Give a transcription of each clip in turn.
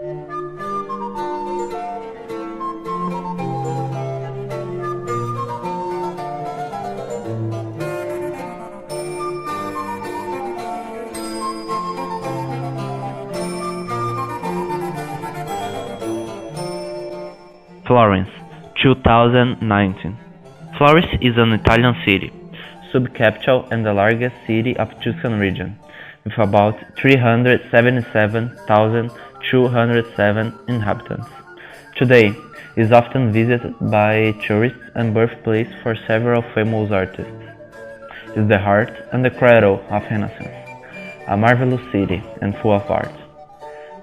Florence, 2019. Florence is an Italian city, sub-capital and the largest city of Tuscan region, with about 377,207 inhabitants. Today, it is often visited by tourists and birthplace for several famous artists. It is the heart and the cradle of Renaissance, a marvelous city and full of art.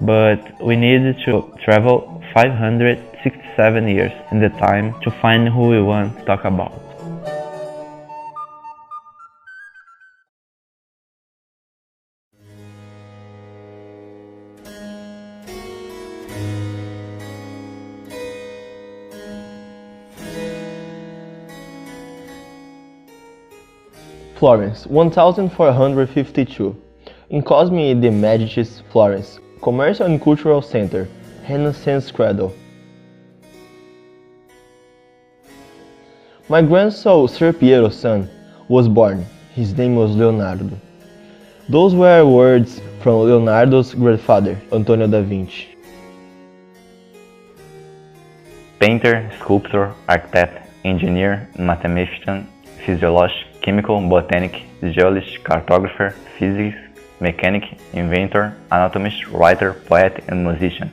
But we needed to travel 567 years in the time to find who we want to talk about. Florence, 1452. In Cosme de Medici's Florence, commercial and cultural center, Renaissance cradle. My grandson Sir Piero's son was born. His name was Leonardo. Those were words from Leonardo's grandfather, Antonio da Vinci. Painter, sculptor, architect, engineer, mathematician, physiologist, chemical, botanic, geologist, cartographer, physicist, mechanic, inventor, anatomist, writer, poet, and musician.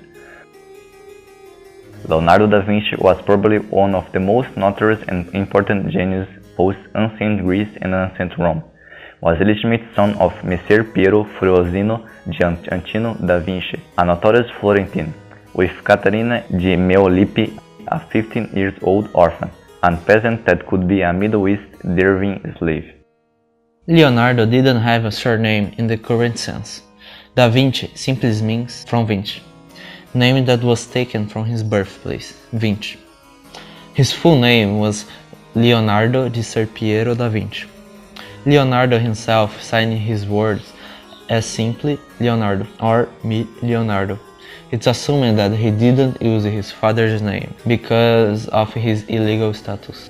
Leonardo da Vinci was probably one of the most notorious and important geniuses post-ancient Greece and ancient Rome. Was the legitimate son of Messer Piero Fruosino Giantino da Vinci, a notorious Florentine, with Caterina di Meolipi, a 15-year-old orphan, and peasant that could be a Middle East derving slave. Leonardo didn't have a surname in the current sense. Da Vinci simply means from Vinci, name that was taken from his birthplace, Vinci. His full name was Leonardo di Ser Piero da Vinci. Leonardo himself signed his words as simply Leonardo or me Leonardo. It's assumed that he didn't use his father's name because of his illegal status.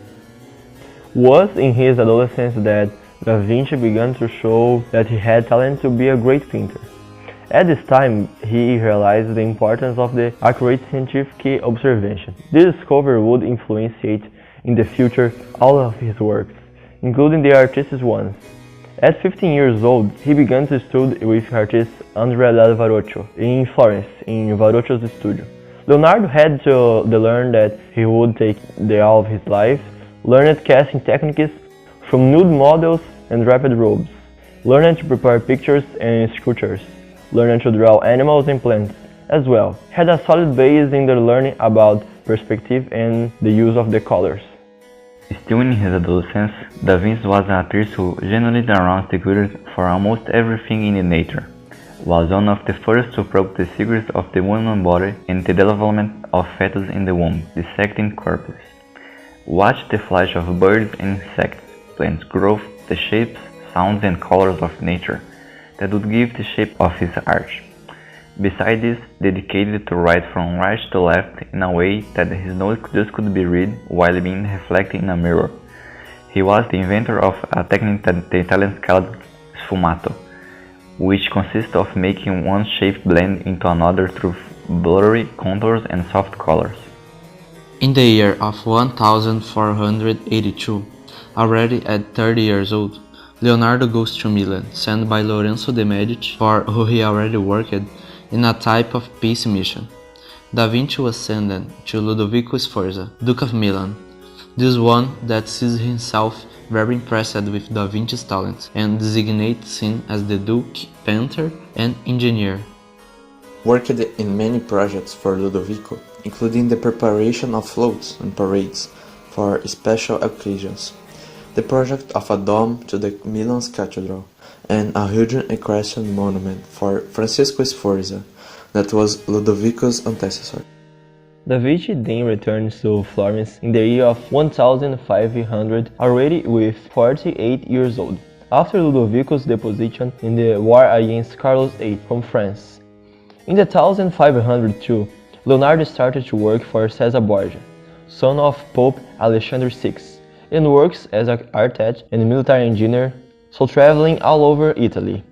Was in his adolescence that Da Vinci began to show that he had talent to be a great painter. At this time, he realized the importance of the accurate scientific observation. This discovery would influence in the future all of his works, including the artist's ones. At 15 years old, he began to study with artist Andrea del Verrocchio in Florence, in Verrocchio's studio. Leonardo had to learn that he would take all of his life, learned casting techniques from nude models and wrapped robes, learned to prepare pictures and sculptures, learned to draw animals and plants, as well. Had a solid base in the learning about perspective and the use of the colors. Still in his adolescence, Da Vinci was an artist who generally around the curious for almost everything in nature. Was one of the first to probe the secrets of the human body and the development of fetus in the womb, dissecting corpses. Watched the flight of birds and insects, plants growth, the shapes, sounds and colors of nature that would give the shape of his art. Besides this, dedicated to write from right to left in a way that his notes just could be read while being reflected in a mirror. He was the inventor of a technique that the Italians called sfumato, which consists of making one shape blend into another through blurry contours and soft colors. In the year of 1482, already at 30 years old, Leonardo goes to Milan, sent by Lorenzo de' Medici, for who he already worked in a type of peace mission. Da Vinci was sent to Ludovico Sforza, Duke of Milan. This one that sees himself very impressed with Da Vinci's talents and designates him as the Duke, painter and engineer. Worked in many projects for Ludovico, including the preparation of floats and parades for special occasions, the project of a dome to the Milan's cathedral, and a huge equestrian monument for Francisco Sforza, that was Ludovico's antecessor. Da Vinci then returns to Florence in the year of 1500, already with 48 years old, after Ludovico's deposition in the war against Carlos VIII from France. In the 1502, Leonardo started to work for Cesar Borgia, son of Pope Alexander VI, and works as an architect and military engineer, so traveling all over Italy.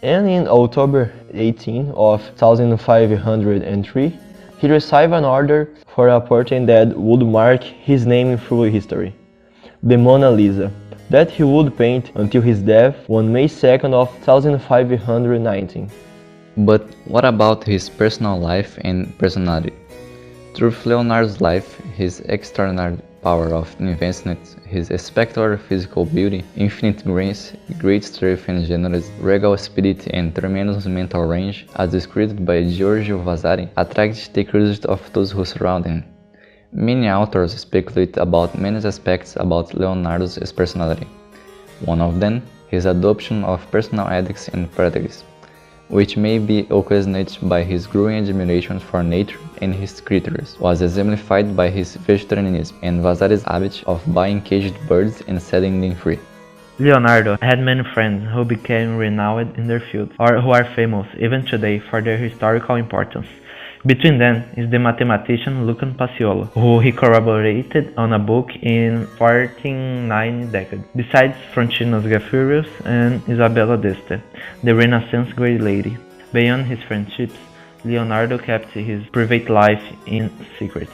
And in October 18 of 1503, he received an order for a portrait that would mark his name through history, the Mona Lisa, that he would paint until his death on May 2nd of 1519. But what about his personal life and personality? Through Leonardo's life, his extraordinary power of invention, his spectacular physical beauty, infinite grace, great strength and generous, regal spirit and tremendous mental range, as described by Giorgio Vasari, attracted the curiosity of those who surround him. Many authors speculate about many aspects about Leonardo's personality. One of them, his adoption of personal ethics and practices, which may be occasioned by his growing admiration for nature and his creatures, was exemplified by his vegetarianism and Vasari's habit of buying caged birds and selling them free. Leonardo had many friends who became renowned in their field, or who are famous even today for their historical importance. Between them is the mathematician Lucan Paciolo, who he corroborated on a book in 1490. Besides Frontinus Gaffurius and Isabella d'Este, the Renaissance Great Lady. Beyond his friendships, Leonardo kept his private life in secret.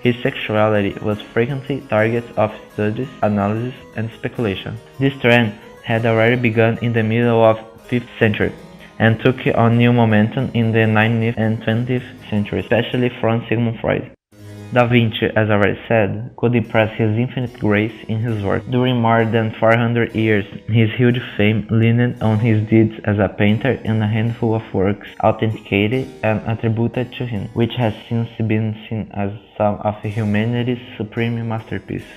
His sexuality was frequently target of studies, analysis, and speculation. This trend had already begun in the middle of the 5th century, and took on new momentum in the 19th and 20th century, especially from Sigmund Freud. Da Vinci, as already said, could impress his infinite grace in his work. During more than 400 years, his huge fame leaned on his deeds as a painter and a handful of works authenticated and attributed to him, which has since been seen as some of humanity's supreme masterpieces.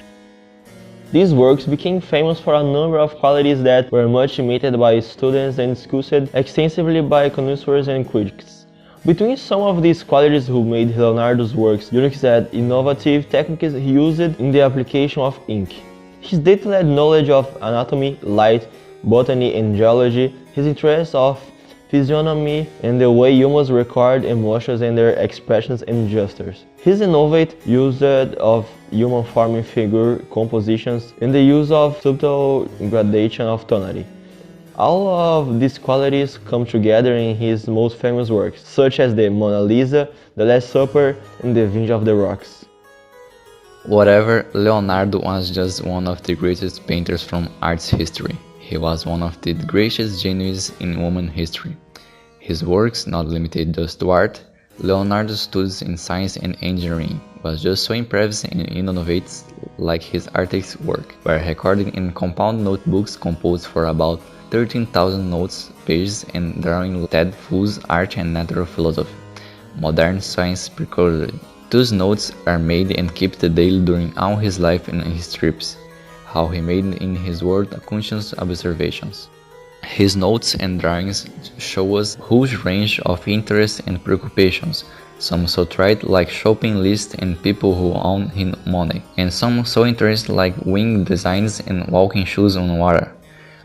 These works became famous for a number of qualities that were much imitated by students and discussed extensively by connoisseurs and critics. Between some of these qualities who made Leonardo's works unique are innovative techniques he used in the application of ink. His detailed knowledge of anatomy, light, botany and geology, his interest of physiognomy and the way humans record emotions and their expressions and gestures. His innovative use of human forming figure compositions and the use of subtle gradation of tonality. All of these qualities come together in his most famous works, such as the Mona Lisa, the Last Supper, and the Vinci of the Rocks. Whatever, Leonardo was just one of the greatest painters from art's history. He was one of the greatest geniuses in human history. His works, not limited just to art, Leonardo's studies in science and engineering was just so impressive and innovative, like his artistic work, were recorded in compound notebooks composed for about 13,000 notes pages and drawing TED Fools art and natural philosophy, modern science recorded. Those notes are made and kept daily during all his life and his trips, how he made in his work conscious observations. His notes and drawings show us huge range of interests and preoccupations, some so tried like shopping lists and people who own him money, and some so interested like wing designs and walking shoes on water.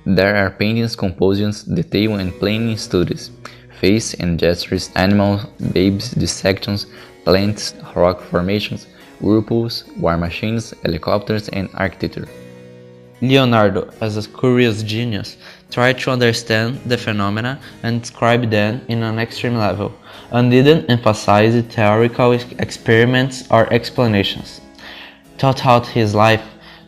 There are paintings, compositions, detail and planning studies, face and gestures, animals, babes, dissections, plants, rock formations, whirlpools, war machines, helicopters and architecture. Leonardo, as a curious genius, tried to understand the phenomena and describe them in an extreme level, and didn't emphasize theoretical experiments or explanations. Throughout his life,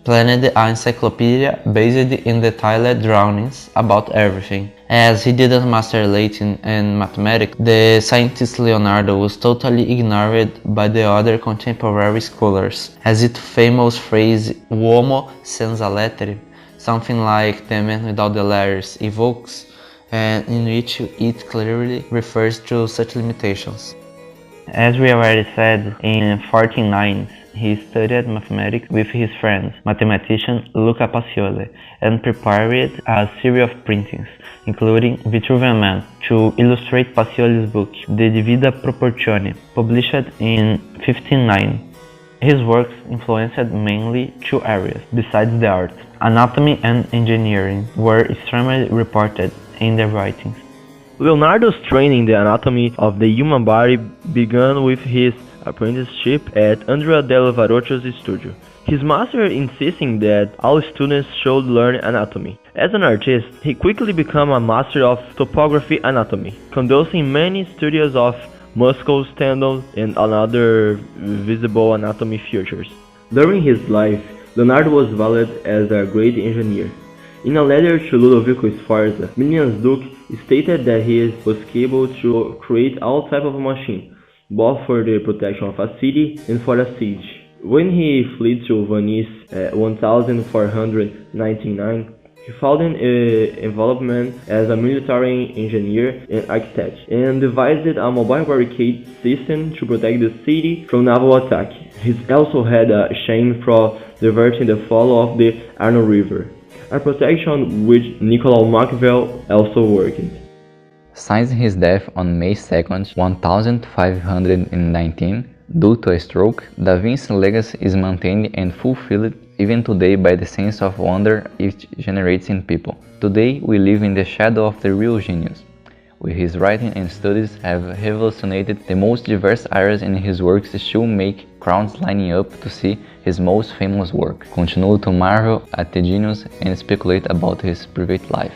planned an encyclopedia based in detailed drawings about everything. As he didn't master Latin and mathematics, the scientist Leonardo was totally ignored by the other contemporary scholars, as its famous phrase "uomo senza lettere," something like "the man without the letters," evokes, and in which it clearly refers to such limitations. As we already said, in 1490, he studied mathematics with his friend, mathematician Luca Pacioli, and prepared a series of printings, including Vitruvian Man, to illustrate Pacioli's book, De Divina Proportione, published in 1509. His works influenced mainly two areas, besides the art. Anatomy and engineering were extremely reported in their writings. Leonardo's training in the anatomy of the human body began with his apprenticeship at Andrea del Varocchio's studio. His master insisting that all students should learn anatomy. As an artist, he quickly became a master of topography anatomy, conducting many studies of muscles, tendons, and other visible anatomy features. During his life, Leonardo was valued as a great engineer. In a letter to Ludovico Sforza, Milan's Duke stated that he was able to create all types of machines, both for the protection of a city and for a siege. When he fled to Venice 1499, he found involvement as a military engineer and architect, and devised a mobile barricade system to protect the city from naval attack. He also had a chain for diverting the flow of the Arno River, a protection which Niccolo Machiavelli also worked. Since his death on May 2nd, 1519, due to a stroke, Da Vinci's legacy is maintained and fulfilled even today by the sense of wonder it generates in people. Today we live in the shadow of the real genius. With his writing and studies have revolutionated the most diverse areas, and his works still make crowds lining up to see his most famous work. Continue to marvel at the genius and speculate about his private life.